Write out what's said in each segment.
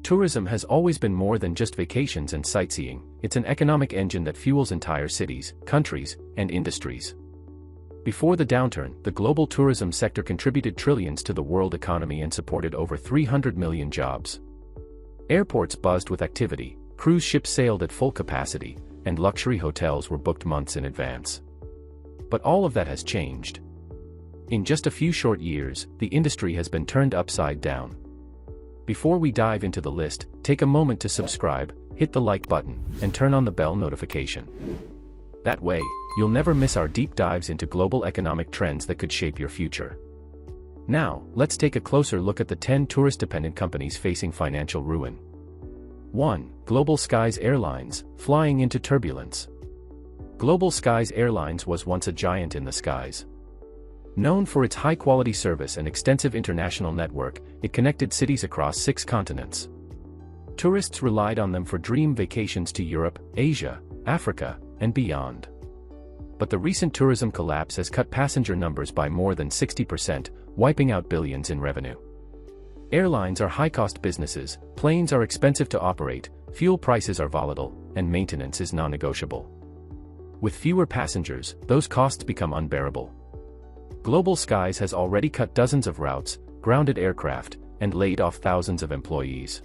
Tourism has always been more than just vacations and sightseeing. It's an economic engine that fuels entire cities, countries, and industries. Before the downturn, the global tourism sector contributed trillions to the world economy and supported over 300 million jobs. Airports buzzed with activity, cruise ships sailed at full capacity, and luxury hotels were booked months in advance. But all of that has changed. In just a few short years, the industry has been turned upside down. Before we dive into the list, take a moment to subscribe, hit the like button, and turn on the bell notification. That way, you'll never miss our deep dives into global economic trends that could shape your future. Now, let's take a closer look at the 10 tourist-dependent companies facing financial ruin. 1. Global Skies Airlines, flying into turbulence. Global Skies Airlines was once a giant in the skies. Known for its high-quality service and extensive international network, it connected cities across 6 continents. Tourists relied on them for dream vacations to Europe, Asia, Africa, and beyond. But the recent tourism collapse has cut passenger numbers by more than 60%, wiping out billions in revenue. Airlines are high-cost businesses, planes are expensive to operate, fuel prices are volatile, and maintenance is non-negotiable. With fewer passengers, those costs become unbearable. Global Skies has already cut dozens of routes, grounded aircraft, and laid off thousands of employees.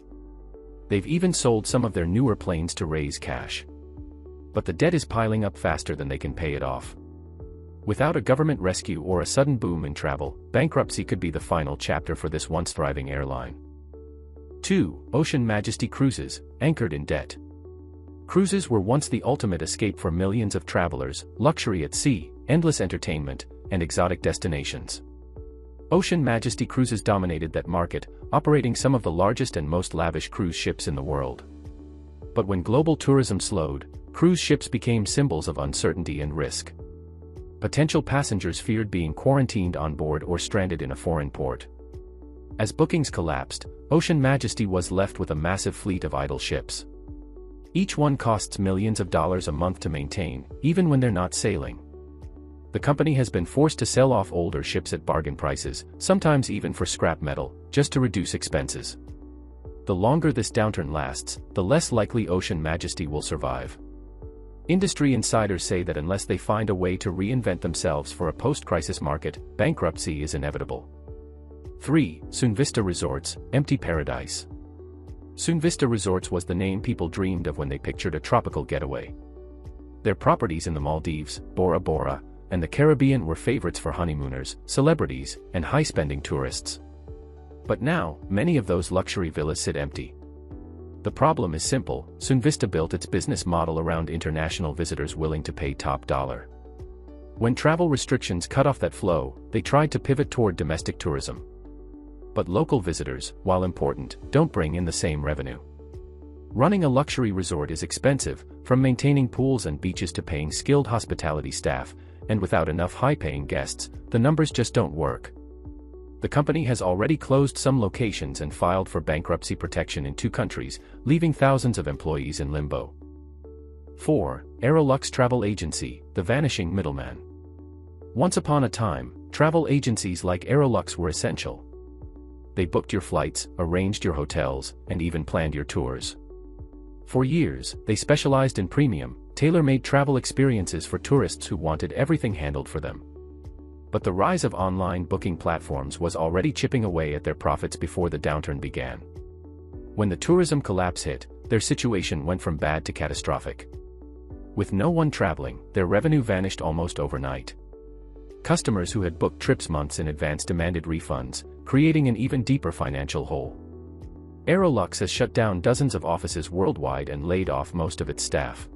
They've even sold some of their newer planes to raise cash. But the debt is piling up faster than they can pay it off. Without a government rescue or a sudden boom in travel, bankruptcy could be the final chapter for this once thriving airline. 2. Ocean Majesty Cruises, anchored in debt. Cruises were once the ultimate escape for millions of travelers, luxury at sea, endless entertainment, and exotic destinations. Ocean Majesty Cruises dominated that market, operating some of the largest and most lavish cruise ships in the world. But when global tourism slowed, cruise ships became symbols of uncertainty and risk. Potential passengers feared being quarantined on board or stranded in a foreign port. As bookings collapsed, Ocean Majesty was left with a massive fleet of idle ships. Each one costs millions of dollars a month to maintain, even when they're not sailing. The company has been forced to sell off older ships at bargain prices, sometimes even for scrap metal, just to reduce expenses. The longer this downturn lasts, the less likely Ocean Majesty will survive. Industry insiders say that unless they find a way to reinvent themselves for a post-crisis market, bankruptcy is inevitable. 3. Sunvista Resorts, empty paradise. Sunvista Resorts was the name people dreamed of when they pictured a tropical getaway. Their properties in the Maldives, Bora Bora, and the Caribbean were favorites for honeymooners, celebrities, and high-spending tourists. But now, many of those luxury villas sit empty. The problem is simple: Sunvista built its business model around international visitors willing to pay top dollar. When travel restrictions cut off that flow, they tried to pivot toward domestic tourism. But local visitors, while important, don't bring in the same revenue. Running a luxury resort is expensive, from maintaining pools and beaches to paying skilled hospitality staff, and without enough high-paying guests, the numbers just don't work. The company has already closed some locations and filed for bankruptcy protection in 2 countries, leaving thousands of employees in limbo. 4. Aerolux Travel Agency, the vanishing middleman. Once upon a time, travel agencies like Aerolux were essential. They booked your flights, arranged your hotels, and even planned your tours. For years, they specialized in premium, tailor-made travel experiences for tourists who wanted everything handled for them. But the rise of online booking platforms was already chipping away at their profits before the downturn began. When the tourism collapse hit, their situation went from bad to catastrophic. With no one traveling, their revenue vanished almost overnight. Customers who had booked trips months in advance demanded refunds, creating an even deeper financial hole. Aerolux has shut down dozens of offices worldwide and laid off most of its staff.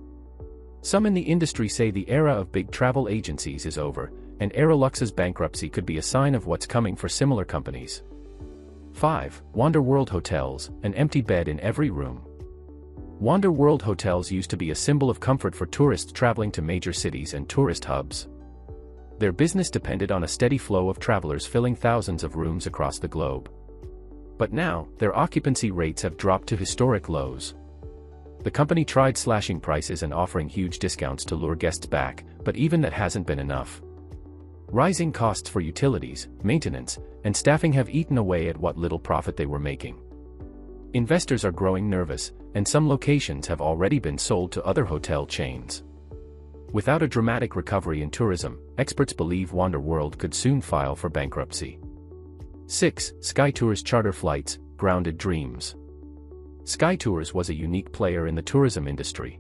Some in the industry say the era of big travel agencies is over, and Aerolux's bankruptcy could be a sign of what's coming for similar companies. 5. Wander World Hotels, an empty bed in every room. Wander World Hotels used to be a symbol of comfort for tourists traveling to major cities and tourist hubs. Their business depended on a steady flow of travelers filling thousands of rooms across the globe. But now, their occupancy rates have dropped to historic lows. The company tried slashing prices and offering huge discounts to lure guests back, but even that hasn't been enough. Rising costs for utilities, maintenance, and staffing have eaten away at what little profit they were making. Investors are growing nervous, and some locations have already been sold to other hotel chains. Without a dramatic recovery in tourism, experts believe Wanderworld could soon file for bankruptcy. 6. SkyTours charter flights, grounded dreams. SkyTours was a unique player in the tourism industry.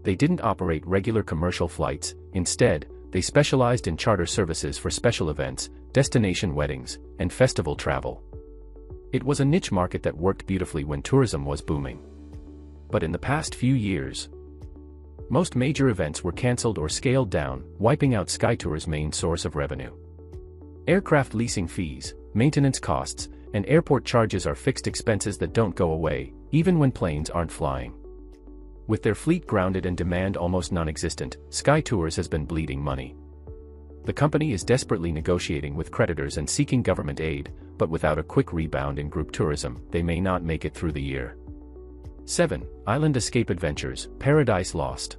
They didn't operate regular commercial flights, instead, they specialized in charter services for special events, destination weddings, and festival travel. It was a niche market that worked beautifully when tourism was booming. But in the past few years, most major events were cancelled or scaled down, wiping out SkyTours' main source of revenue. Aircraft leasing fees, maintenance costs, and airport charges are fixed expenses that don't go away, even when planes aren't flying. With their fleet grounded and demand almost non-existent, SkyTours has been bleeding money. The company is desperately negotiating with creditors and seeking government aid, but without a quick rebound in group tourism, they may not make it through the year. 7. Island Escape Adventures, Paradise Lost.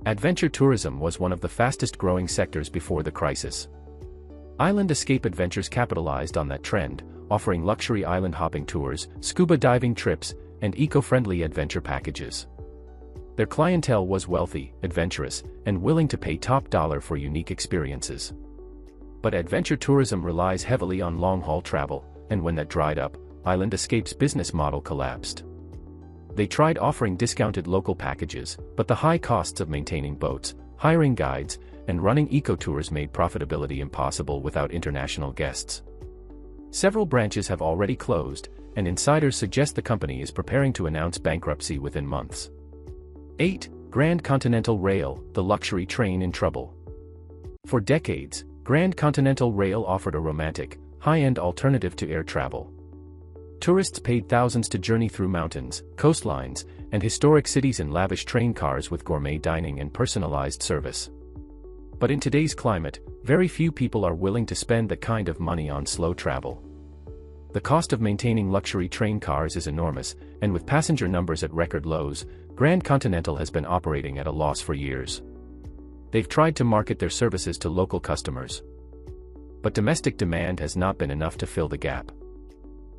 Adventure tourism was one of the fastest growing sectors before the crisis. Island Escape Adventures capitalized on that trend, offering luxury island hopping tours, scuba diving trips, and eco-friendly adventure packages. Their clientele was wealthy, adventurous, and willing to pay top dollar for unique experiences. But adventure tourism relies heavily on long-haul travel, and when that dried up, Island Escape's business model collapsed. They tried offering discounted local packages, but the high costs of maintaining boats, hiring guides, and running eco-tours made profitability impossible without international guests. Several branches have already closed, and insiders suggest the company is preparing to announce bankruptcy within months. 8. Grand Continental Rail, the luxury train in trouble. For decades, Grand Continental Rail offered a romantic, high-end alternative to air travel. Tourists paid thousands to journey through mountains, coastlines, and historic cities in lavish train cars with gourmet dining and personalized service. But in today's climate, very few people are willing to spend that kind of money on slow travel. The cost of maintaining luxury train cars is enormous, and with passenger numbers at record lows, Grand Continental has been operating at a loss for years. They've tried to market their services to local customers, but domestic demand has not been enough to fill the gap.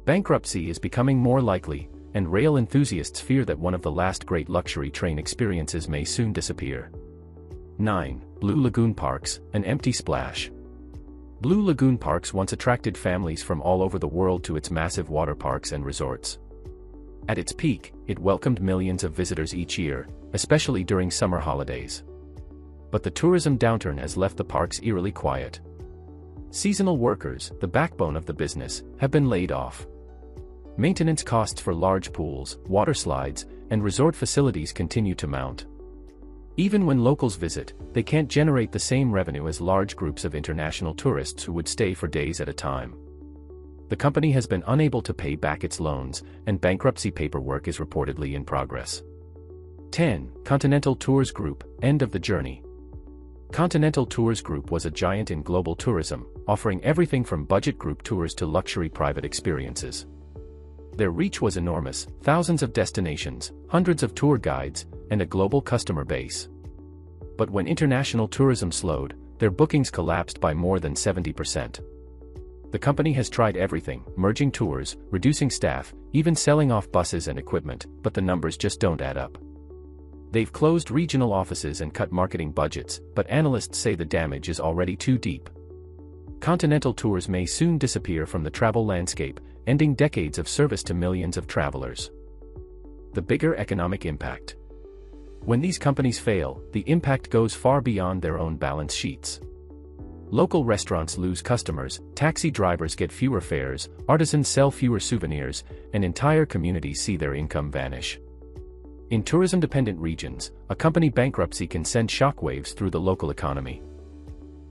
Bankruptcy is becoming more likely, and rail enthusiasts fear that one of the last great luxury train experiences may soon disappear. 9. Blue Lagoon Parks, an empty splash. Blue Lagoon Parks once attracted families from all over the world to its massive water parks and resorts. At its peak, it welcomed millions of visitors each year, especially during summer holidays. But the tourism downturn has left the parks eerily quiet. Seasonal workers, the backbone of the business, have been laid off. Maintenance costs for large pools, water slides, and resort facilities continue to mount. Even when locals visit, they can't generate the same revenue as large groups of international tourists who would stay for days at a time. The company has been unable to pay back its loans, and bankruptcy paperwork is reportedly in progress. 10. Continental Tours Group, end of the journey. Continental Tours Group was a giant in global tourism, offering everything from budget group tours to luxury private experiences. Their reach was enormous, thousands of destinations, hundreds of tour guides, and a global customer base. But when international tourism slowed, their bookings collapsed by more than 70%. The company has tried everything, merging tours, reducing staff, even selling off buses and equipment, but the numbers just don't add up. They've closed regional offices and cut marketing budgets, but analysts say the damage is already too deep. Continental Tours may soon disappear from the travel landscape, ending decades of service to millions of travelers. The bigger economic impact. When these companies fail, the impact goes far beyond their own balance sheets. Local restaurants lose customers, taxi drivers get fewer fares, artisans sell fewer souvenirs, and entire communities see their income vanish. In tourism-dependent regions, a company bankruptcy can send shockwaves through the local economy.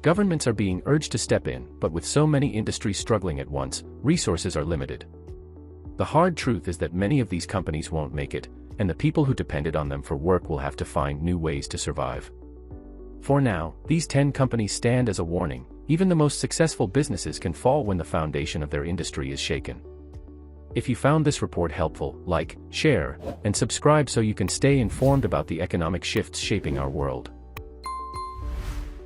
Governments are being urged to step in, but with so many industries struggling at once, resources are limited. The hard truth is that many of these companies won't make it, and the people who depended on them for work will have to find new ways to survive. For now, these 10 companies stand as a warning. Even the most successful businesses can fall when the foundation of their industry is shaken. If you found this report helpful, like, share, and subscribe so you can stay informed about the economic shifts shaping our world.